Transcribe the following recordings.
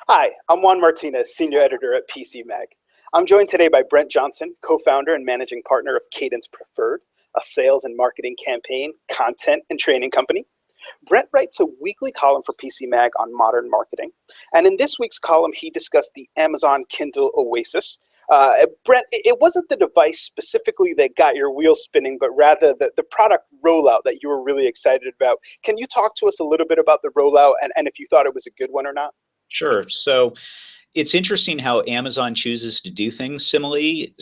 Hi, I'm Juan Martinez, Senior Editor at PC Mag. I'm joined today by Brent Johnson, co-founder and managing partner of Cadence Preferred, a sales and marketing campaign, content, and training company. Brent writes a weekly column for PC Mag on modern marketing. And in this week's column, he discussed the Amazon Kindle Oasis. Brent, it wasn't the device specifically that got your wheels spinning, but rather the product rollout that you were really excited about. Can you talk to us a little bit about the rollout and if you thought it was a good one or not? Sure. So it's interesting how Amazon chooses to do things similarly,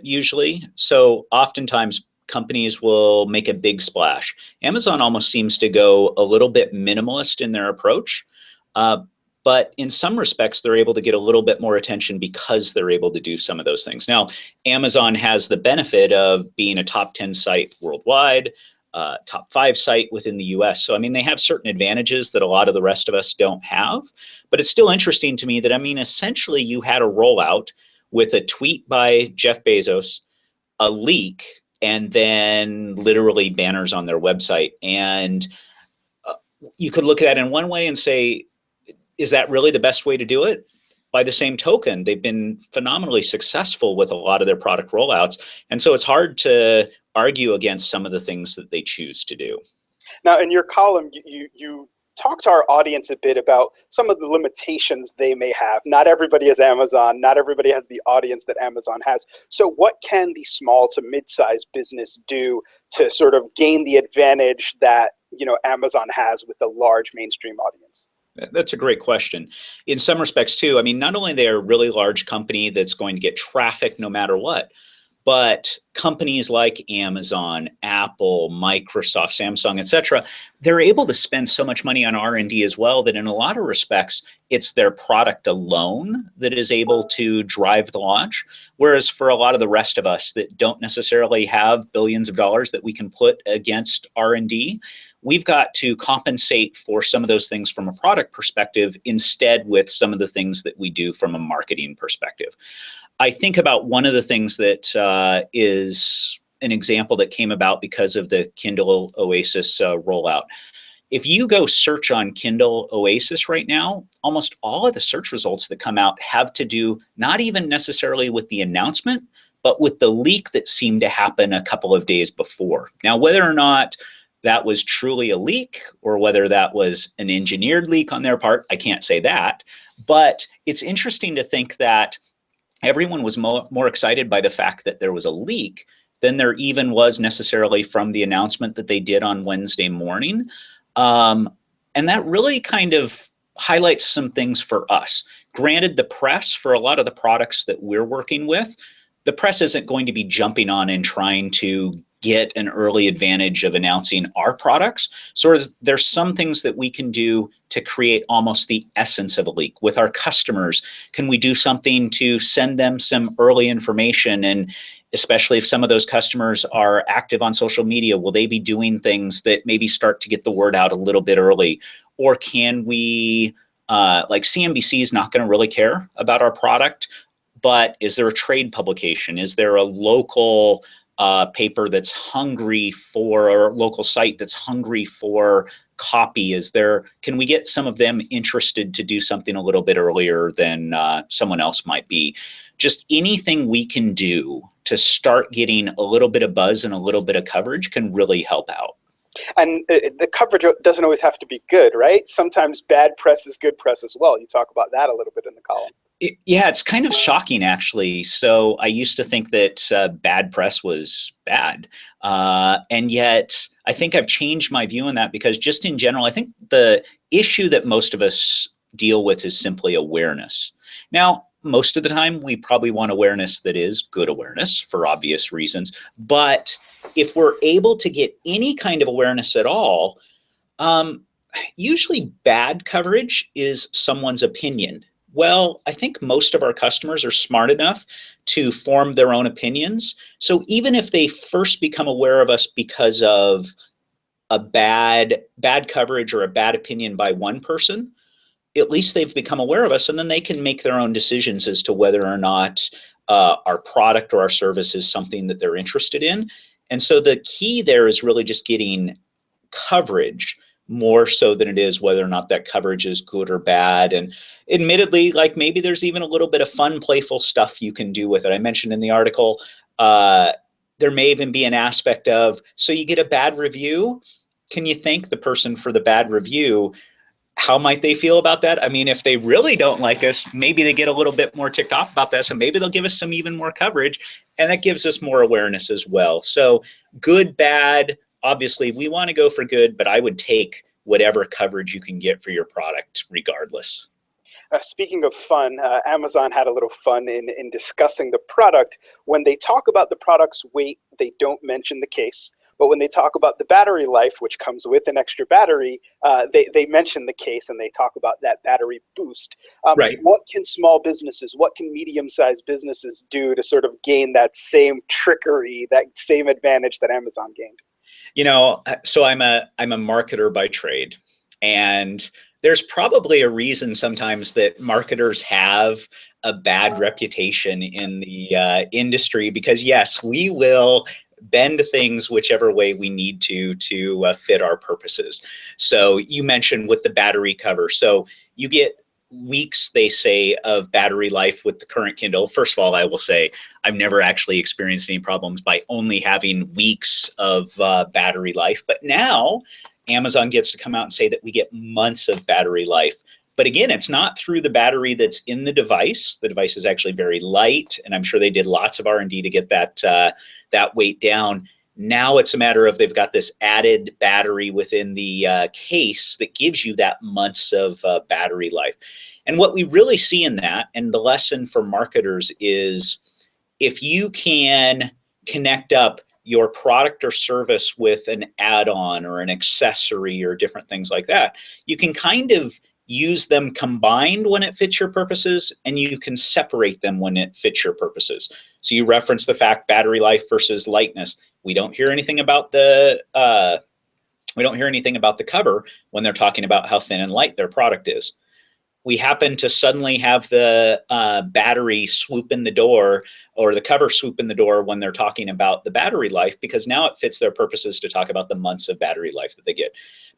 usually. So oftentimes companies will make a big splash. Amazon almost seems to go a little bit minimalist in their approach. Uh, but in some respects, they're able to get a little bit more attention because they're able to do some of those things. Now, Amazon has the benefit of being a top 10 site worldwide, top 5 site within the US. So, I mean, they have certain advantages that a lot of the rest of us don't have. But it's still interesting to me that, I mean, essentially you had a rollout with a tweet by Jeff Bezos, a leak, and then literally banners on their website. And uh, you could look at that in one way and say, is that really the best way to do it? By the same token, they've been phenomenally successful with a lot of their product rollouts. And so it's hard to argue against some of the things that they choose to do. Now, in your column, you talk to our audience a bit about some of the limitations they may have. Not everybody is Amazon. Not everybody has the audience that Amazon has. So what can the small to mid-sized business do to sort of gain the advantage that Amazon has with the large mainstream audience? That's a great question. In some respects, too, I mean, not only they're a really large company that's going to get traffic no matter what, but companies like Amazon, Apple, Microsoft, Samsung, et cetera, they're able to spend so much money on R&D as well that in a lot of respects, it's their product alone that is able to drive the launch. Whereas for a lot of the rest of us that don't necessarily have billions of dollars that we can put against R&D, we've got to compensate for some of those things from a product perspective instead with some of the things that we do from a marketing perspective. I think about one of the things that is an example that came about because of the Kindle Oasis rollout. If you go search on Kindle Oasis right now, almost all of the search results that come out have to do not even necessarily with the announcement, but with the leak that seemed to happen a couple of days before. Now, whether or not that was truly a leak or whether that was an engineered leak on their part, I can't say that. But it's interesting to think that everyone was more excited by the fact that there was a leak than there even was necessarily from the announcement that they did on Wednesday morning. And that really kind of highlights some things for us. Granted, the press, for a lot of the products that we're working with, the press isn't going to be jumping on and trying to get an early advantage of announcing our products. So there's some things that we can do to create almost the essence of a leak. With our customers, can we do something to send them some early information? And especially if some of those customers are active on social media, will they be doing things that maybe start to get the word out a little bit early? Or can we, like CNBC is not going to really care about our product, but is there a trade publication? Is there a local paper that's hungry for, or a local site that's hungry for copy? Can we get some of them interested to do something a little bit earlier than someone else might be? Just anything we can do to start getting a little bit of buzz and a little bit of coverage can really help out. And the coverage doesn't always have to be good, right? Sometimes bad press is good press as well. You talk about that a little bit in the column. Yeah, it's kind of shocking, actually. So I used to think that bad press was bad. And yet I think I've changed my view on that because just in general, I think the issue that most of us deal with is simply awareness. Now, most of the time, we probably want awareness that is good awareness for obvious reasons. But if we're able to get any kind of awareness at all, usually bad coverage is someone's opinion. Well, I think most of our customers are smart enough to form their own opinions. So even if they first become aware of us because of a bad coverage or a bad opinion by one person, at least they've become aware of us, and then they can make their own decisions as to whether or not our product or our service is something that they're interested in. And so the key there is really just getting coverage more so than it is whether or not that coverage is good or bad. And admittedly, like maybe there's even a little bit of fun, playful stuff you can do with it. I mentioned in the article, there may even be an aspect of, so you get a bad review. Can you thank the person for the bad review? How might they feel about that? I mean, if they really don't like us, maybe they get a little bit more ticked off about this, and maybe they'll give us some even more coverage, and that gives us more awareness as well. So good, bad, obviously we want to go for good, but I would take whatever coverage you can get for your product regardless. Speaking of fun, Amazon had a little fun in discussing the product. When they talk about the product's weight, they don't mention the case. But when they talk about the battery life, which comes with an extra battery, they mention the case and they talk about that battery boost. Right. What can small businesses, what can medium-sized businesses do to sort of gain that same trickery, that same advantage that Amazon gained? You know, so I'm a marketer by trade, and there's probably a reason sometimes that marketers have a bad reputation in the industry, because yes, we will bend things whichever way we need to fit our purposes. So you mentioned with the battery cover, so you get weeks, they say, of battery life with the current Kindle. First of all, I will say I've never actually experienced any problems by only having weeks of battery life. But now Amazon gets to come out and say that we get months of battery life. But again, it's not through the battery that's in the device. The device is actually very light, and I'm sure they did lots of R&D to get that weight down. Now it's a matter of they've got this added battery within the case that gives you that months of battery life. And what we really see in that, and the lesson for marketers, is if you can connect up your product or service with an add-on or an accessory or different things like that, you can kind of use them combined when it fits your purposes, and you can separate them when it fits your purposes. So you reference the fact battery life versus lightness. We don't hear anything about the cover when they're talking about how thin and light their product is. We happen to suddenly have the battery swoop in the door, or the cover swoop in the door when they're talking about the battery life, because now it fits their purposes to talk about the months of battery life that they get.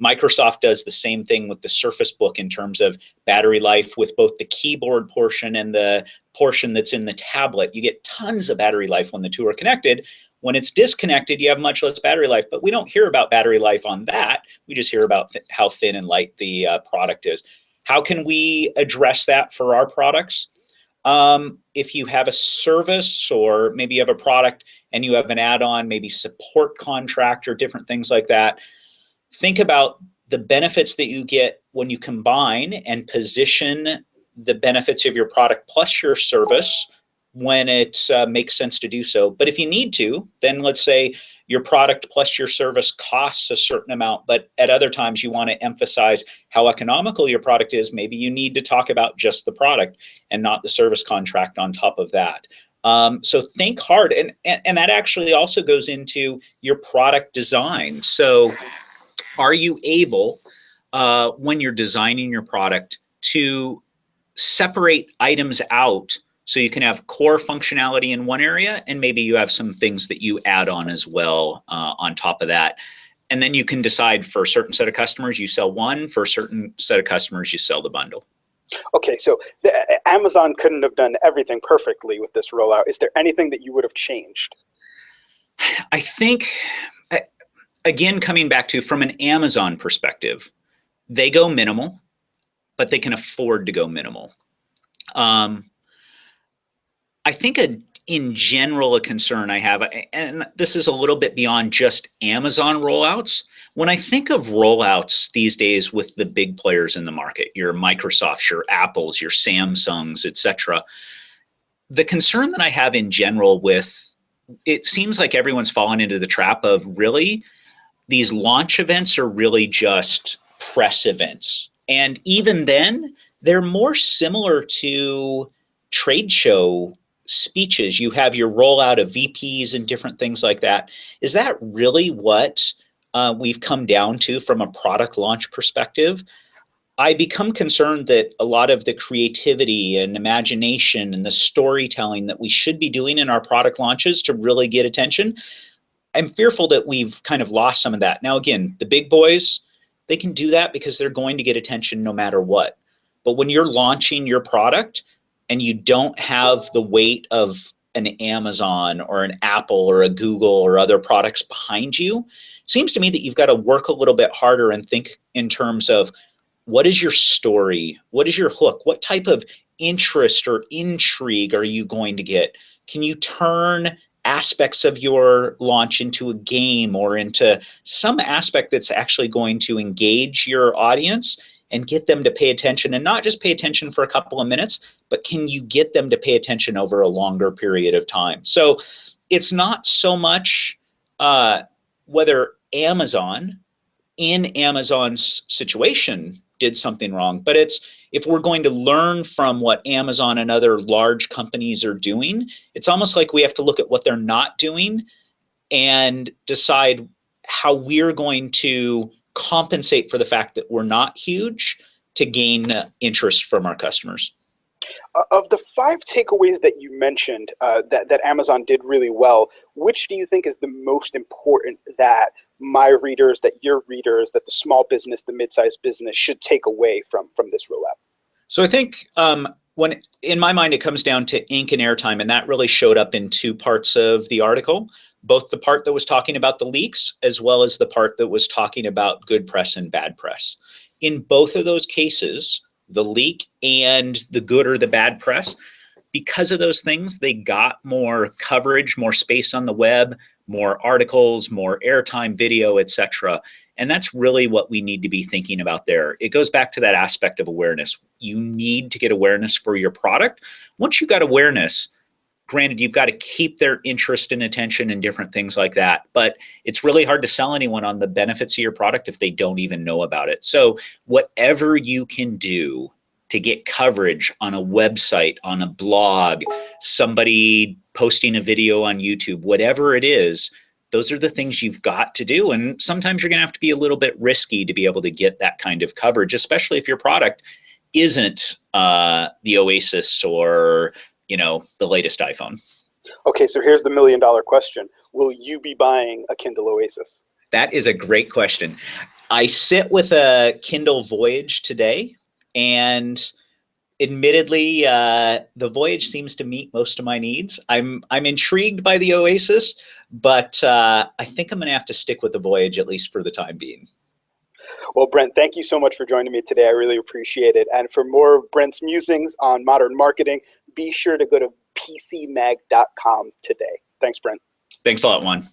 Microsoft does the same thing with the Surface Book in terms of battery life with both the keyboard portion and the portion that's in the tablet. You get tons of battery life when the two are connected. When it's disconnected, you have much less battery life, but we don't hear about battery life on that. We just hear about how thin and light the product is. How can we address that for our products? If you have a service, or maybe you have a product and you have an add-on, maybe support contract or different things like that, think about the benefits that you get when you combine and position the benefits of your product plus your service when it makes sense to do so. But if you need to, then let's say your product plus your service costs a certain amount, but at other times you want to emphasize how economical your product is. Maybe you need to talk about just the product and not the service contract on top of that. So think hard, and that actually also goes into your product design. So are you able, when you're designing your product, to separate items out so you can have core functionality in one area, and maybe you have some things that you add on as well on top of that. And then you can decide, for a certain set of customers, you sell one, for a certain set of customers, you sell the bundle. Okay, so Amazon couldn't have done everything perfectly with this rollout. Is there anything that you would have changed? I think, again, coming back to, from an Amazon perspective, they go minimal, but they can afford to go minimal. I think in general, a concern I have, and this is a little bit beyond just Amazon rollouts. When I think of rollouts these days with the big players in the market, your Microsofts, your Apples, your Samsungs, etc., the concern that I have in general with, it seems like everyone's fallen into the trap of, really, these launch events are really just press events. And even then, they're more similar to trade show speeches. You have your rollout of VPs and different things like that. Is that really what we've come down to from a product launch perspective? I become concerned that a lot of the creativity and imagination and the storytelling that we should be doing in our product launches to really get attention, I'm fearful that we've kind of lost some of that. Now, again, the big boys, they can do that because they're going to get attention no matter what. But when you're launching your product and you don't have the weight of an Amazon or an Apple or a Google or other products behind you, it seems to me that you've got to work a little bit harder and think in terms of, what is your story? What is your hook? What type of interest or intrigue are you going to get? Can you turn aspects of your launch into a game or into some aspect that's actually going to engage your audience and get them to pay attention, and not just pay attention for a couple of minutes, but can you get them to pay attention over a longer period of time? So it's not so much whether Amazon, in Amazon's situation, did something wrong, but it's, if we're going to learn from what Amazon and other large companies are doing, it's almost like we have to look at what they're not doing and decide how we're going to compensate for the fact that we're not huge to gain interest from our customers. Of the 5 takeaways that you mentioned that Amazon did really well, which do you think is the most important that my readers, that your readers, that the small business, the mid-sized business should take away from this rollout? So I think when, in my mind, it comes down to ink and airtime, and that really showed up in 2 parts of the article, both the part that was talking about the leaks as well as the part that was talking about good press and bad press. In both of those cases, the leak and the good or the bad press, because of those things, they got more coverage, more space on the web, more articles, more airtime, video, etc. And that's really what we need to be thinking about there. It goes back to that aspect of awareness. You need to get awareness for your product. Once you've got awareness, granted, you've got to keep their interest and attention and different things like that. But it's really hard to sell anyone on the benefits of your product if they don't even know about it. So whatever you can do to get coverage on a website, on a blog, somebody posting a video on YouTube, whatever it is, those are the things you've got to do. And sometimes you're going to have to be a little bit risky to be able to get that kind of coverage, especially if your product isn't the Oasis or the latest iPhone. Okay, so here's the $1 million question. Will you be buying a Kindle Oasis? That is a great question. I sit with a Kindle Voyage today, and admittedly, the Voyage seems to meet most of my needs. I'm intrigued by the Oasis, but I think I'm going to have to stick with the Voyage, at least for the time being. Well, Brent, thank you so much for joining me today. I really appreciate it. And for more of Brent's musings on modern marketing, be sure to go to pcmag.com today. Thanks, Brent. Thanks a lot, Juan.